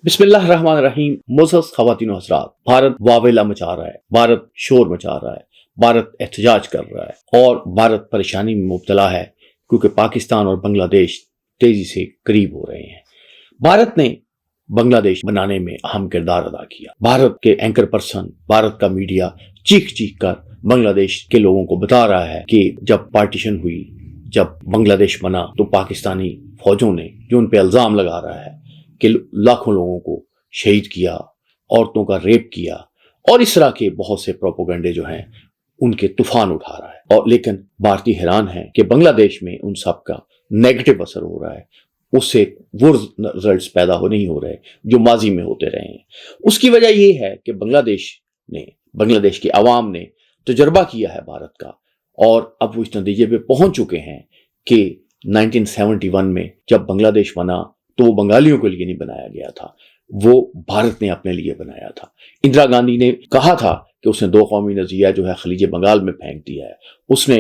बिस्मिल्लाह रहमान रहीम। मोअज़्ज़ज़ ख़वातीन व हज़रात, भारत वावेला मचा रहा है, भारत शोर मचा रहा है, भारत एहतजाज कर रहा है और भारत परेशानी में मुब्तला है क्योंकि पाकिस्तान और बांग्लादेश तेजी से करीब हो रहे हैं। भारत ने बांग्लादेश बनाने में अहम किरदार अदा किया। भारत के एंकर पर्सन, भारत का मीडिया चीख चीख कर बांग्लादेश के लोगों को बता रहा है कि जब पार्टीशन हुई, जब बांग्लादेश बना, तो पाकिस्तानी फौजों ने जो उन पर इल्ज़ाम लगा रहा है कि लाखों लोगों को शहीद किया, औरतों का रेप किया और इस तरह के बहुत से प्रोपोगंडे जो हैं उनके तूफान उठा रहा है। और लेकिन भारतीय हैरान है कि बांग्लादेश में उन सब का नेगेटिव असर हो रहा है, उससे वो रिजल्ट्स पैदा नहीं हो रहे जो माजी में होते रहे हैं। उसकी वजह ये है कि बांग्लादेश की आवाम ने तजर्बा किया है भारत का और अब वो इस नतीजे पे पहुंच चुके हैं कि 1971 में जब बांग्लादेश बना तो वो बंगालियों के लिए नहीं बनाया गया था, वो भारत ने अपने लिए बनाया था। इंदिरा गांधी ने कहा था कि उसने दो कौमी नज़रिया जो है खलीज बंगाल में फेंक दिया है, उसने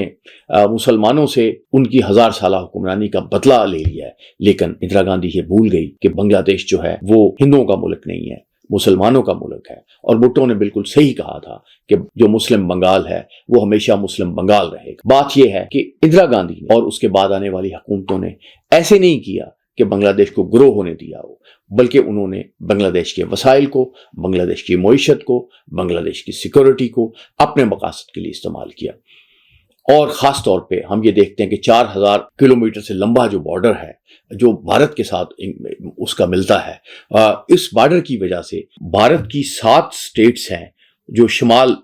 मुसलमानों से उनकी 1000 साला हुक्मरानी का बदला ले लिया है। लेकिन इंदिरा गांधी ये भूल गई कि बांग्लादेश जो है वो हिंदुओं का मुल्क नहीं है, मुसलमानों का मुल्क है। और भुट्टो ने बिल्कुल सही कहा था कि जो मुस्लिम बंगाल है वो हमेशा मुस्लिम बंगाल रहेगा। बात यह है कि इंदिरा गांधी और उसके बाद आने वाली हुकूमतों ने ऐसे नहीं किया कि बांग्लादेश को ग्रो होने दिया हो, बल्कि उन्होंने बांग्लादेश के वसाइल को, बांग्लादेश की मईशत को, बांग्लादेश की सिक्योरिटी को अपने मकासद के लिए इस्तेमाल किया। और ख़ास तौर पे हम ये देखते हैं कि 4000 किलोमीटर से लंबा जो बॉर्डर है जो भारत के साथ उसका मिलता है, इस बॉर्डर की वजह से भारत की 7 स्टेट्स हैं जो शिमाल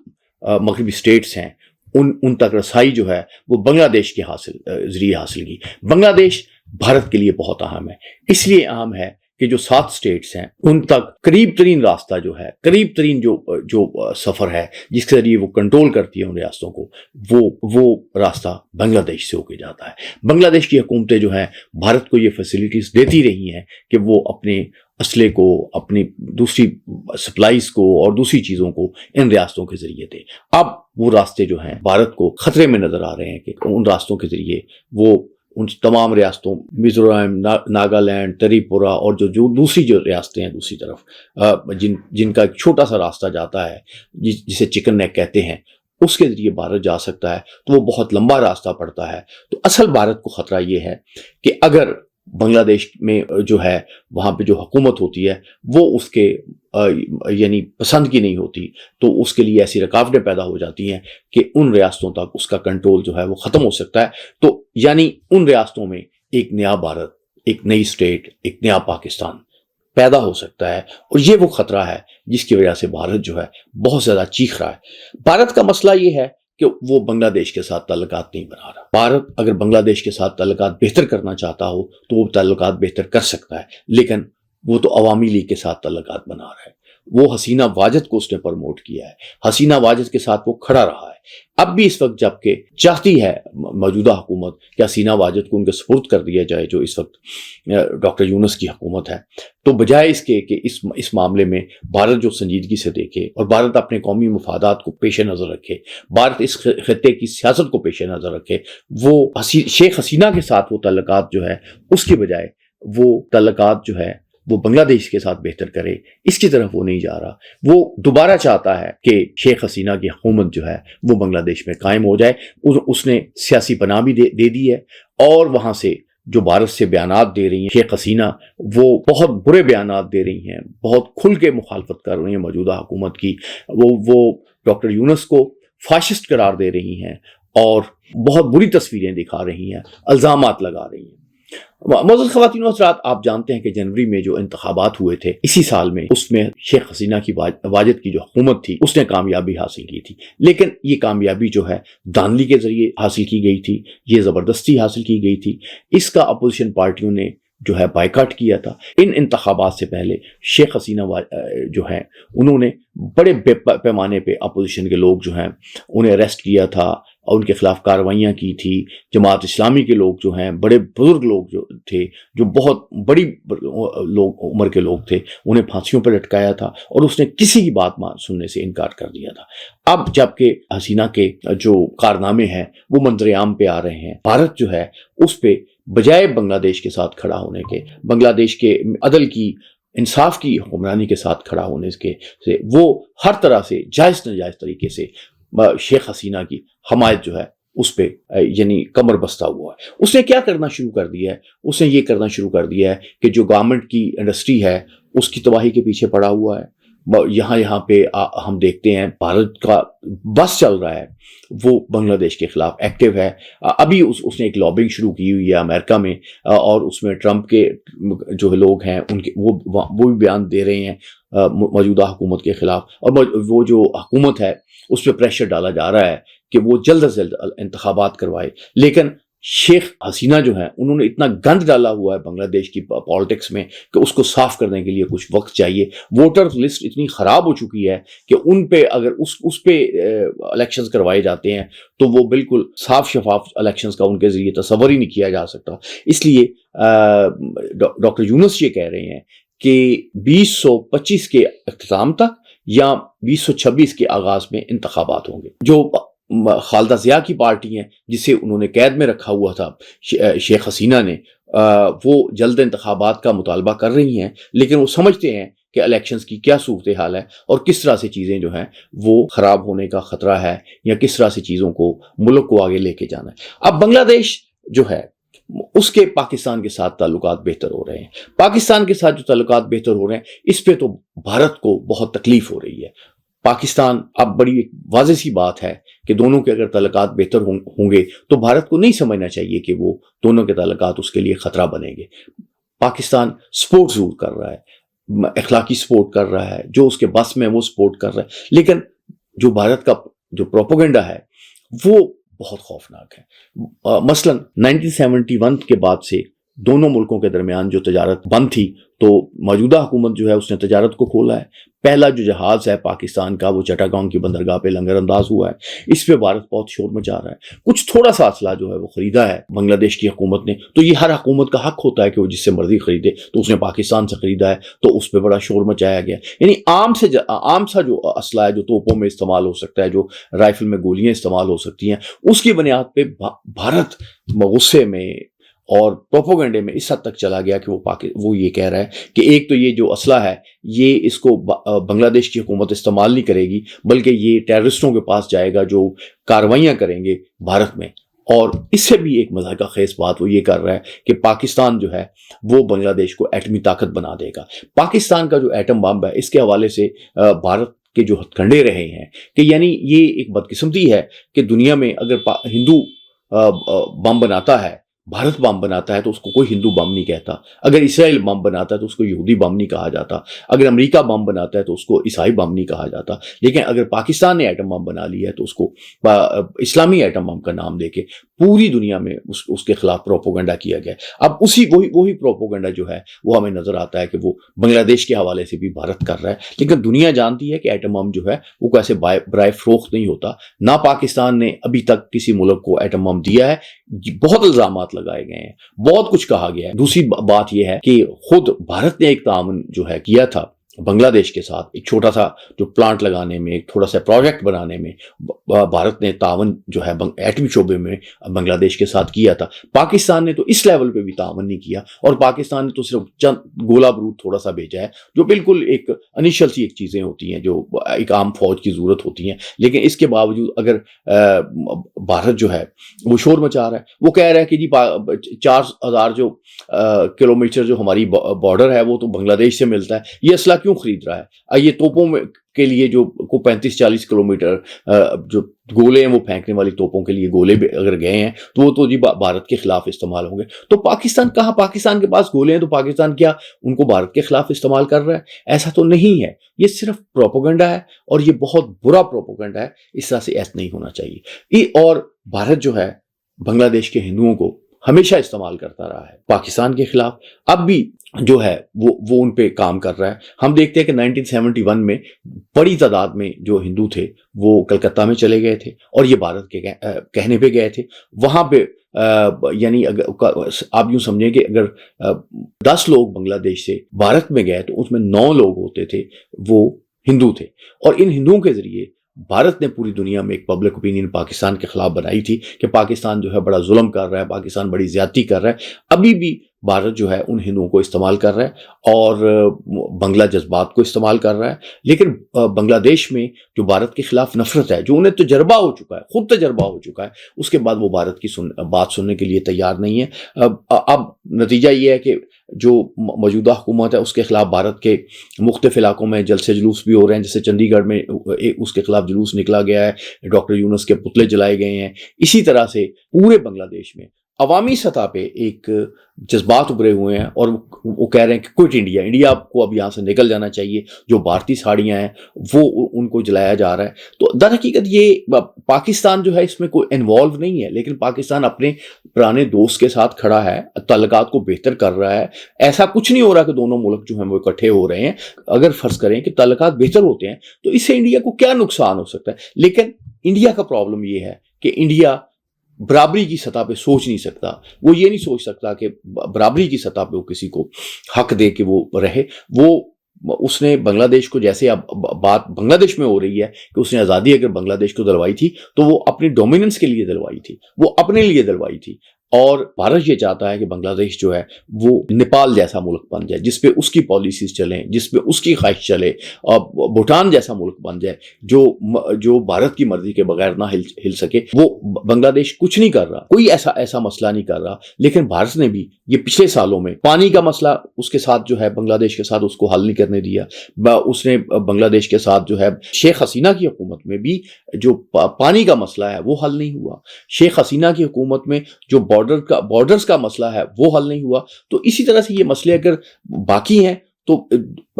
मगरबी स्टेट्स हैं, उन तक रसाई जो है वो बांग्लादेश के जरिए हासिल की। बांग्लादेश भारत के लिए बहुत अहम है, इसलिए अहम है कि जो 7 स्टेट्स हैं उन तक करीब तरीन रास्ता जो है, करीब तरीन जो सफ़र है जिसके जरिए वो कंट्रोल करती है उन रियासतों को, वो रास्ता बांग्लादेश से होके जाता है। बांग्लादेश की हुकूमतें जो हैं भारत को ये फैसिलिटीज़ देती रही हैं कि वो अपने असले को, अपनी दूसरी सप्लाईज को और दूसरी चीज़ों को इन रियासतों के जरिए दे। अब वो रास्ते जो हैं भारत को खतरे में नज़र आ रहे हैं कि उन रास्तों के जरिए वो उन तमाम रियासतों मिजोरम, नागालैंड, त्रिपुरा और जो दूसरी जो रियासतें हैं दूसरी तरफ, जिनका एक छोटा सा रास्ता जाता है जिसे चिकन नेक कहते हैं, उसके जरिए भारत जा सकता है, तो वो बहुत लंबा रास्ता पड़ता है। तो असल भारत को खतरा ये है कि अगर बांग्लादेश में जो है वहाँ पे जो हुकूमत होती है वो उसके यानी पसंद की नहीं होती, तो उसके लिए ऐसी रुकावटें पैदा हो जाती हैं कि उन रियासतों तक उसका कंट्रोल जो है वो ख़त्म हो सकता है। तो यानी उन रियासतों में एक नया भारत, एक नई स्टेट, एक नया पाकिस्तान पैदा हो सकता है और ये वो खतरा है जिसकी वजह से भारत जो है बहुत ज़्यादा चीख रहा है। भारत का मसला ये है कि वो बांग्लादेश के साथ ताल्लुकात नहीं बना रहा। भारत अगर बांग्लादेश के साथ ताल्लुकात बेहतर करना चाहता हो तो वो ताल्लुकात बेहतर कर सकता है, लेकिन वो तो अवामी लीग के साथ ताल्लुकात बना रहा है। वो हसीना वाजिद को उसने प्रमोट किया है, हसीना वाजिद के साथ वो खड़ा रहा है। अब भी इस वक्त जबकि चाहती है मौजूदा हुकूमत कि हसीना वाजिद को उनके सुपुर्द कर दिया जाए जो इस वक्त डॉक्टर यूनुस की हुकूमत है, तो बजाय इसके कि इस मामले में भारत जो संजीदगी से देखे और भारत अपने कौमी मफादात को पेश नज़र रखे, भारत इस खित्ते की सियासत को पेश नज़र रखे, वो शेख हसीना के साथ वो ताल्लुकात जो है उसके बजाय वो ताल्लुकात जो है वो बांग्लादेश के साथ बेहतर करे, इसकी तरफ वो नहीं जा रहा। वो दोबारा चाहता है कि शेख हसीना की हुकूमत जो है वो बांग्लादेश में कायम हो जाए। उसने सियासी पनाह भी दे दी है और वहाँ से जो भारत से बयानात दे रही हैं शेख हसीना, वो बहुत बुरे बयानात दे रही हैं, बहुत खुल के मुखालफत कर रही हैं मौजूदा हुकूमत की। वो डॉक्टर यूनुस को फाशिस्ट करार दे रही हैं और बहुत बुरी तस्वीरें दिखा रही हैं, इल्ज़ामात लगा रही हैं। मोअज़्ज़ज़ ख़वातीन व हज़रात, आप जानते हैं कि जनवरी में जो इंतखाबात हुए थे इसी साल में, उसमें शेख हसीना की वाजिद की जो हुकूमत थी उसने कामयाबी हासिल की थी, लेकिन ये कामयाबी जो है धांधली के जरिए हासिल की गई थी, ये ज़बरदस्ती हासिल की गई थी। इसका अपोजिशन पार्टियों ने जो है बायकाट किया था। इन इंतखाबात से पहले शेख हसीना जो है उन्होंने बड़े पैमाने पे अपोजिशन के लोग जो हैं उन्हें अरेस्ट किया था और उनके खिलाफ कार्रवाइयाँ की थी। जमात इस्लामी के लोग जो हैं, बड़े बुजुर्ग लोग जो थे, जो बहुत बड़ी उम्र के लोग थे, उन्हें फांसियों पर लटकाया था और उसने किसी की बात सुनने से इनकार कर दिया था। अब जबकि हसीना के जो कारनामे हैं वो मंजर-ए-आम पे आ रहे हैं, भारत जो है उस पे बजाय बांग्लादेश के साथ खड़ा होने के, बांग्लादेश के अदल की انصاف کی حکمرانی کے ساتھ کھڑا ہونے سے وہ ہر طرح سے جائز ناجائز طریقے سے شیخ حسینہ کی حمایت جو ہے اس پہ یعنی کمر بستہ ہوا ہے۔ اس نے کیا کرنا شروع کر دیا ہے؟ اس نے یہ کرنا شروع کر دیا ہے کہ جو گورنمنٹ کی انڈسٹری ہے اس کی تباہی کے پیچھے پڑا ہوا ہے۔ یہاں پہ ہم دیکھتے ہیں بھارت کا بس چل رہا ہے، وہ بنگلہ دیش کے خلاف ایکٹیو ہے۔ ابھی اس نے ایک لابنگ شروع کی ہوئی ہے امریکہ میں، اور اس میں ٹرمپ کے جو لوگ ہیں ان کے وہ بھی بیان دے رہے ہیں موجودہ حکومت کے خلاف، اور وہ جو حکومت ہے اس پہ پریشر ڈالا جا رہا ہے کہ وہ جلد از جلد انتخابات کروائے۔ لیکن شیخ حسینہ جو ہیں انہوں نے اتنا گند ڈالا ہوا ہے بنگلہ دیش کی پالیٹکس میں کہ اس کو صاف کرنے کے لیے کچھ وقت چاہیے۔ ووٹر لسٹ اتنی خراب ہو چکی ہے کہ ان پہ اگر اس پہ الیکشنز کروائے جاتے ہیں تو وہ بالکل صاف شفاف الیکشنز کا ان کے ذریعے تصور ہی نہیں کیا جا سکتا۔ اس لیے ڈاکٹر یونس یہ کہہ رہے ہیں کہ 2025 کے اختتام تک یا 2026 کے آغاز میں انتخابات ہوں گے۔ جو خالدہ ضیاء کی پارٹی ہیں جسے انہوں نے قید میں رکھا ہوا تھا شیخ حسینہ نے، وہ جلد انتخابات کا مطالبہ کر رہی ہیں، لیکن وہ سمجھتے ہیں کہ الیکشنز کی کیا صورتحال ہے اور کس طرح سے چیزیں جو ہیں وہ خراب ہونے کا خطرہ ہے، یا کس طرح سے چیزوں کو ملک کو آگے لے کے جانا ہے۔ اب بنگلہ دیش جو ہے اس کے پاکستان کے ساتھ تعلقات بہتر ہو رہے ہیں۔ پاکستان کے ساتھ جو تعلقات بہتر ہو رہے ہیں اس پہ تو بھارت کو بہت تکلیف ہو رہی ہے۔ پاکستان اب بڑی ایک واضح سی بات ہے کہ دونوں کے اگر تعلقات بہتر ہوں گے تو بھارت کو نہیں سمجھنا چاہیے کہ وہ دونوں کے تعلقات اس کے لیے خطرہ بنیں گے۔ پاکستان سپورٹ ضرور کر رہا ہے، اخلاقی سپورٹ کر رہا ہے، جو اس کے بس میں وہ سپورٹ کر رہا ہے، لیکن جو بھارت کا جو پروپیگنڈا ہے وہ بہت خوفناک ہے۔ مثلا 1971 کے بعد سے دونوں ملکوں کے درمیان جو تجارت بند تھی تو موجودہ حکومت جو ہے اس نے تجارت کو کھولا ہے۔ پہلا جو جہاز ہے پاکستان کا وہ چٹاگانگ کی بندرگاہ پہ لنگر انداز ہوا ہے، اس پہ بھارت بہت شور مچا رہا ہے۔ کچھ تھوڑا سا اسلحہ جو ہے وہ خریدا ہے بنگلہ دیش کی حکومت نے، تو یہ ہر حکومت کا حق ہوتا ہے کہ وہ جس سے مرضی خریدے، تو اس نے پاکستان سے خریدا ہے تو اس پہ بڑا شور مچایا گیا۔ یعنی عام سا جو اسلحہ ہے جو توپوں میں استعمال ہو سکتا ہے، جو رائفل میں گولیاں استعمال ہو سکتی ہیں، اس کی بنیاد پہ بھارت غصے میں اور پروپیگنڈے میں اس حد تک چلا گیا کہ وہ یہ کہہ رہا ہے کہ ایک تو یہ جو اسلحہ ہے یہ اس کو بنگلہ دیش کی حکومت استعمال نہیں کرے گی، بلکہ یہ ٹیررسٹوں کے پاس جائے گا جو کارروائیاں کریں گے بھارت میں۔ اور اس سے بھی ایک مضحکہ خیز بات وہ یہ کر رہا ہے کہ پاکستان جو ہے وہ بنگلہ دیش کو ایٹمی طاقت بنا دے گا۔ پاکستان کا جو ایٹم بم ہے اس کے حوالے سے بھارت کے جو ہتھ کنڈے رہے ہیں کہ یعنی یہ ایک بدقسمتی ہے کہ دنیا میں اگر ہندو بم بناتا ہے، بھارت بم بناتا ہے تو اس کو کوئی ہندو بم نہیں کہتا، اگر اسرائیل بم بناتا ہے تو اس کو یہودی بم نہیں کہا جاتا، اگر امریکہ بم بناتا ہے تو اس کو عیسائی بم نہیں کہا جاتا، لیکن اگر پاکستان نے ایٹم بم بنا لیا ہے تو اس کو اسلامی ایٹم بم کا نام دے کے پوری دنیا میں اس کے خلاف پروپیگنڈا کیا گیا۔ اب وہی پروپیگنڈا جو ہے وہ ہمیں نظر آتا ہے کہ وہ بنگلہ دیش کے حوالے سے بھی بھارت کر رہا ہے، لیکن دنیا جانتی ہے کہ ایٹم بم جو ہے وہ کیسے برائے فروخت نہیں ہوتا۔ نہ پاکستان نے ابھی تک کسی ملک کو ایٹم بم دیا ہے، بہت الزامات لگائے گئے ہیں، بہت کچھ کہا گیا ہے۔ دوسری بات یہ ہے کہ خود بھارت نے ایک تعاون جو ہے کیا تھا بنگلہ دیش کے ساتھ، ایک چھوٹا سا جو پلانٹ لگانے میں، ایک تھوڑا سا پروجیکٹ بنانے میں بھارت نے تعاون جو ہے ایٹمی شعبے میں بنگلہ دیش کے ساتھ کیا تھا۔ پاکستان نے تو اس لیول پہ بھی تعاون نہیں کیا، اور پاکستان نے تو صرف چند گولہ بارود تھوڑا سا بھیجا ہے، جو بالکل ایک انیشل سی ایک چیزیں ہوتی ہیں جو ایک عام فوج کی ضرورت ہوتی ہیں۔ لیکن اس کے باوجود اگر بھارت جو ہے وہ شور مچا رہا ہے، وہ کہہ رہا ہے کہ جی 4000 جو کلومیٹر جو ہماری بارڈر ہے وہ تو بنگلہ دیش سے ملتا ہے، یہ اسلحہ کیوں خرید رہا ہے؟ یہ توپوں میں کے لیے جو 35-40 کلومیٹر جو گولے ہیں وہ پھینکنے والی توپوں کے لیے گولے بھی اگر گئے ہیں تو وہ تو جی بھارت کے خلاف استعمال ہوں گے۔ تو پاکستان کہاں؟ پاکستان کے پاس گولے ہیں تو پاکستان کیا ان کو بھارت کے خلاف استعمال کر رہا ہے؟ ایسا تو نہیں ہے، یہ صرف پروپیگنڈا ہے، اور یہ بہت برا پروپیگنڈا ہے، اس طرح سے ایسا نہیں ہونا چاہیے۔ اور بھارت جو ہے بنگلہ دیش کے ہندوؤں کو ہمیشہ استعمال کرتا رہا ہے پاکستان کے خلاف، اب بھی جو ہے وہ ان پہ کام کر رہا ہے۔ ہم دیکھتے ہیں کہ 1971 میں بڑی تعداد میں جو ہندو تھے وہ کلکتہ میں چلے گئے تھے، اور یہ بھارت کے کہنے پہ گئے تھے۔ وہاں پہ یعنی آپ یوں سمجھیں کہ اگر 10 لوگ بنگلہ دیش سے بھارت میں گئے تو اس میں 9 لوگ ہوتے تھے وہ ہندو تھے، اور ان ہندوؤں کے ذریعے भारत ने पूरी दुनिया में एक पब्लिक ओपिनियन पाकिस्तान के खिलाफ बनाई थी कि पाकिस्तान जो है बड़ा जुल्म कर रहा है, पाकिस्तान बड़ी ज्यादती कर रहा है। अभी भी भारत जो है उन हिंदुओं को इस्तेमाल कर रहा है और बंगला जज्बात को इस्तेमाल कर रहा है। लेकिन बांग्लादेश में जो भारत के खिलाफ नफरत है, जो उन्हें तजर्बा हो चुका है, खुद तजर्बा हो चुका है, उसके बाद वो भारत की बात सुनने के लिए तैयार नहीं है। अब नतीजा ये है कि जो मौजूदा हुकूमत है उसके खिलाफ भारत के मुख्तलिफ इलाकों में जलसे जुलूस भी हो रहे हैं। जैसे चंडीगढ़ में उसके खिलाफ जुलूस निकला गया है, डॉक्टर यूनुस के पुतले जलाए गए हैं। इसी तरह से पूरे बांग्लादेश में अवामी सतह पे एक जज्बात उभरे हुए हैं और वो कह रहे हैं कि क्विट इंडिया, इंडिया को अब यहाँ से निकल जाना चाहिए। जो भारतीय साड़ियाँ हैं वो उनको जलाया जा रहा है। तो दर हकीकत ये पाकिस्तान जो है इसमें कोई इन्वॉल्व नहीं है, लेकिन पाकिस्तान अपने पुराने दोस्त के साथ खड़ा है, ताल्लुकात को बेहतर कर रहा है। ऐसा कुछ नहीं हो रहा कि दोनों मुल्क जो हैं वो इकट्ठे हो रहे हैं। अगर फर्ज करें कि ताल्लुकात बेहतर होते हैं तो इससे इंडिया को क्या नुकसान हो सकता है। लेकिन इंडिया का प्रॉब्लम ये है कि इंडिया बराबरी की सतह पे सोच नहीं सकता। वो ये नहीं सोच सकता कि बराबरी की सतह पे वो किसी को हक दे कि वो रहे। वो उसने बांग्लादेश को, जैसे अब बात बांग्लादेश में हो रही है कि उसने आज़ादी अगर बांग्लादेश को दिलवाई थी तो वो अपनी डोमिनेंस के लिए दिलवाई थी, वो अपने लिए दिलवाई थी। और भारत ये चाहता है कि बांग्लादेश जो है वो नेपाल जैसा मुल्क बन जाए, जिसपे उसकी पॉलिसीज चलें, जिसपे उसकी ख्वाहिश चले, और भूटान जैसा मुल्क बन जाए जो भारत की मर्जी के बगैर ना हिल सके। वो बांग्लादेश कुछ नहीं कर रहा, कोई ऐसा मसला नहीं कर रहा। लेकिन भारत ने भी ये पिछले सालों में पानी का मसला उसके साथ जो है बांग्लादेश के साथ उसको हल नहीं करने दिया। उसने बांग्लादेश के साथ जो है शेख हसीना की हुकूमत में भी जो पानी का मसला है वो हल नहीं हुआ। शेख हसीना की हुकूमत में जो बॉर्डर्स का मसला है वो हल नहीं हुआ। तो इसी तरह से ये मसले अगर बाकी हैं तो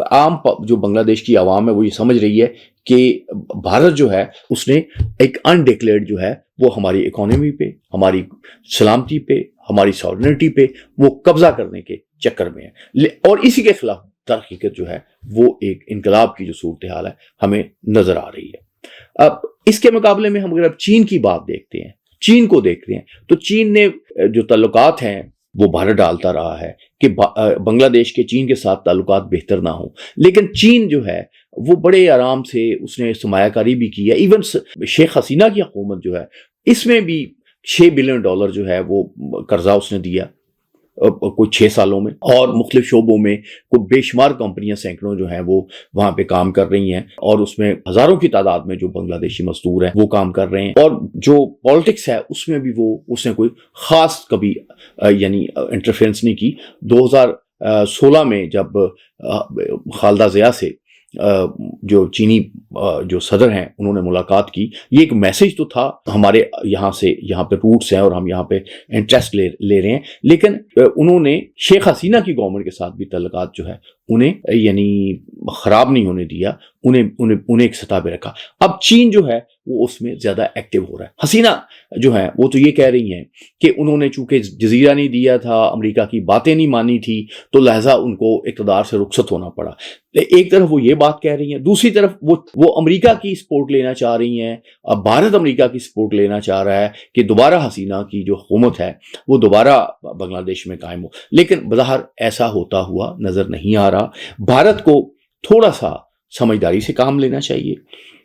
आम जो बांग्लादेश की आवाम है वो ये समझ रही है कि भारत जो है उसने एक अनडिक्लेयर्ड जो है वो हमारी इकोनॉमी पे, हमारी सलामती पे, हमारी सॉवरेनिटी पे वो कब्जा करने के चक्कर में है। और इसी के खिलाफ दरहकीकत जो है वो एक इनकलाब की जो सूरत हाल है हमें नजर आ रही है। अब इसके मुकाबले में हम अगर अब चीन की बात देखते हैं, चीन को देखते हैं, तो चीन ने जो ताल्लुकात हैं वो भारत डालता रहा है कि बांग्लादेश के चीन के साथ ताल्लुकात बेहतर ना हो। लेकिन चीन जो है वो बड़े आराम से उसने सरमायाकारी भी की है। इवन शेख हसीना की हुकूमत जो है इसमें भी $6 बिलियन जो है वो कर्जा उसने दिया कोई 6 सालों में, और मुख्तलिफ शोबों में कोई बेशुमार कंपनियां सैकड़ों जो हैं वो वहां पे काम कर रही हैं, और उसमें हजारों की तादाद में जो बांग्लादेशी मजदूर हैं वो काम कर रहे हैं। और जो पॉलिटिक्स है उसमें भी उसने कोई खास कभी यानी इंटरफेरेंस नहीं की। 2016 में जब खालिदा जिया से जो चीनी जो सदर हैं उन्होंने मुलाकात की, ये एक मैसेज तो था हमारे यहाँ पे रूट्स हैं और हम यहाँ पे इंटरेस्ट ले रहे हैं। लेकिन उन्होंने शेख हसीना की गवर्नमेंट के साथ भी ताल्लुकात जो है उन्हें यानी खराब नहीं होने दिया, उन्हें एक सतह पे रखा। अब चीन जो है वो उसमें ज्यादा एक्टिव हो रहा है। हसीना जो है वो तो ये कह रही हैं कि उन्होंने चूंकि जजीरा नहीं दिया था, अमेरिका की बातें नहीं मानी थी, तो लिहाजा उनको इक़्तिदार से रुखसत होना पड़ा। एक तरफ वो ये बात कह रही हैं, दूसरी तरफ वो अमेरिका की सपोर्ट लेना चाह रही हैं। अब भारत अमेरिका की सपोर्ट लेना चाह रहा है कि दोबारा हसीना की जो हुकूमत है वो दोबारा बांग्लादेश में कायम हो। लेकिन बज़ाहिर ऐसा होता हुआ नजर नहीं आ रहा। भारत को थोड़ा सा समझदारी से काम लेना चाहिए।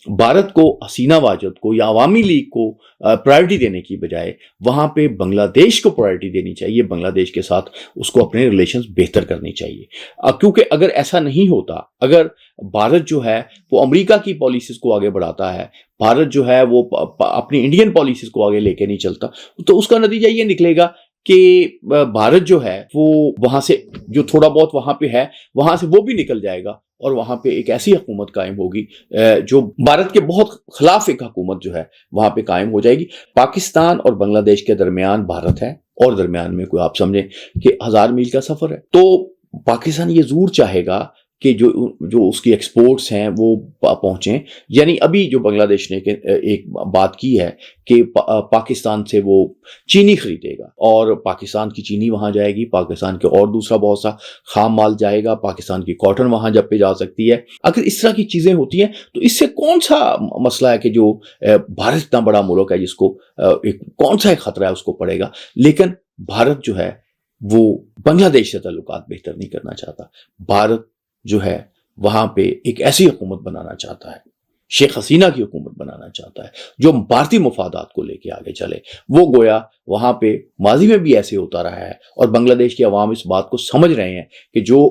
भारत को हसीना वाजद को या अवामी लीग को प्रायोरिटी देने की बजाय वहां पे बांग्लादेश को प्रायोरिटी देनी चाहिए। बांग्लादेश के साथ उसको अपने रिलेशंस बेहतर करने चाहिए, क्योंकि अगर ऐसा नहीं होता, अगर भारत जो है वो अमेरिका की पॉलिसीज को आगे बढ़ाता है, भारत जो है वो अपनी इंडियन पॉलिसीज को आगे लेके नहीं चलता, तो उसका नतीजा ये निकलेगा कि भारत जो है वो वहां से जो थोड़ा बहुत वहां पे है वहां से वो भी निकल जाएगा और वहां पे एक ऐसी हुकूमत कायम होगी जो भारत के बहुत खिलाफ एक हुकूमत जो है वहां पे कायम हो जाएगी। पाकिस्तान और बांग्लादेश के दरमियान भारत है और दरमियान में कोई आप समझे कि 1000 मील का सफर है। तो पाकिस्तान ये जरूर चाहेगा कि जो उसकी एक्सपोर्ट्स हैं वो पहुंचे। यानी अभी जो बांग्लादेश ने एक बात की है कि पाकिस्तान से वो चीनी खरीदेगा और पाकिस्तान की चीनी वहां जाएगी, पाकिस्तान के और दूसरा बहुत सा खाम माल जाएगा, पाकिस्तान की कॉटन वहां जब पे जा सकती है। अगर इस तरह की चीजें होती हैं तो इससे कौन सा मसला है कि जो भारत इतना बड़ा मुल्क है जिसको कौन सा एक खतरा है उसको पड़ेगा। लेकिन भारत जो है वो बांग्लादेश से ताल्लुकात बेहतर नहीं करना चाहता। भारत जो है वहां पे एक ऐसी हुकूमत बनाना चाहता है شیخ حسینہ کی حکومت بنانا چاہتا ہے جو بھارتی مفادات کو لے کے آگے چلے، وہ گویا وہاں پہ ماضی میں بھی ایسے ہوتا رہا ہے، اور بنگلہ دیش کے عوام اس بات کو سمجھ رہے ہیں کہ جو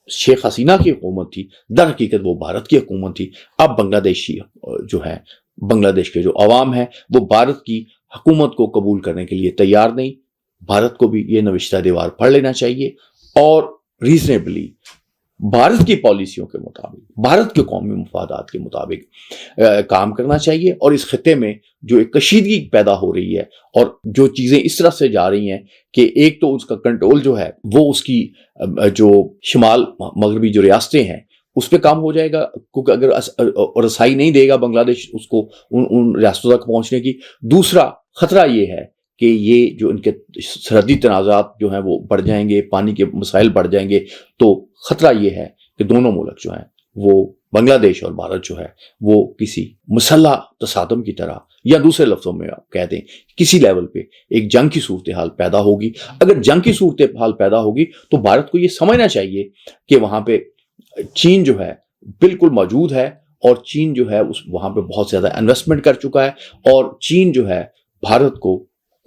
شیخ حسینہ کی حکومت تھی در حقیقت وہ بھارت کی حکومت تھی۔ اب بنگلہ دیشی جو ہے، بنگلہ دیش کے جو عوام ہیں وہ بھارت کی حکومت کو قبول کرنے کے لیے تیار نہیں۔ بھارت کو بھی یہ نوشتہ دیوار پڑھ لینا چاہیے اور ریزنیبلی بھارت کی پالیسیوں کے مطابق، بھارت کے قومی مفادات کے مطابق کام کرنا چاہیے، اور اس خطے میں جو ایک کشیدگی پیدا ہو رہی ہے اور جو چیزیں اس طرح سے جا رہی ہیں کہ ایک تو اس کا کنٹرول جو ہے وہ اس کی جو شمال مغربی جو ریاستیں ہیں اس پہ کام ہو جائے گا، کیونکہ اگر رسائی نہیں دے گا بنگلہ دیش اس کو ان ریاستوں تک پہنچنے کی۔ دوسرا خطرہ یہ ہے کہ یہ جو ان کے سرحدی تنازعات جو ہیں وہ بڑھ جائیں گے، پانی کے مسائل بڑھ جائیں گے، تو خطرہ یہ ہے کہ دونوں ملک جو ہیں وہ بنگلہ دیش اور بھارت جو ہے وہ کسی مسلح تصادم کی طرح، یا دوسرے لفظوں میں آپ کہہ دیں کسی لیول پہ ایک جنگ کی صورتحال پیدا ہوگی۔ اگر جنگ کی صورتحال پیدا ہوگی تو بھارت کو یہ سمجھنا چاہیے کہ وہاں پہ چین جو ہے بالکل موجود ہے، اور چین جو ہے وہاں پہ بہت زیادہ انویسٹمنٹ کر چکا ہے، اور چین جو ہے بھارت کو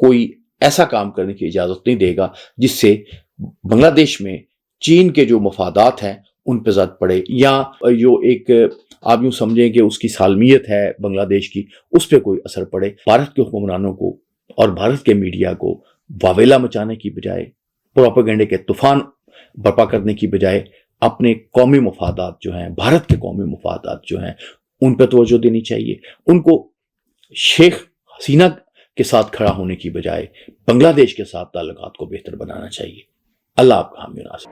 کوئی ایسا کام کرنے کی اجازت نہیں دے گا جس سے بنگلہ دیش میں چین کے جو مفادات ہیں ان پہ زد پڑے، یا جو ایک آپ یوں سمجھیں کہ اس کی سالمیت ہے بنگلہ دیش کی، اس پہ کوئی اثر پڑے۔ بھارت کے حکمرانوں کو اور بھارت کے میڈیا کو واویلا مچانے کی بجائے، پروپیگنڈے کے طوفان برپا کرنے کی بجائے اپنے قومی مفادات جو ہیں، بھارت کے قومی مفادات جو ہیں ان پہ توجہ دینی چاہیے۔ ان کو شیخ حسینہ کے ساتھ کھڑا ہونے کی بجائے بنگلہ دیش کے ساتھ تعلقات کو بہتر بنانا چاہیے۔ اللہ آپ کا حامی و ناصر۔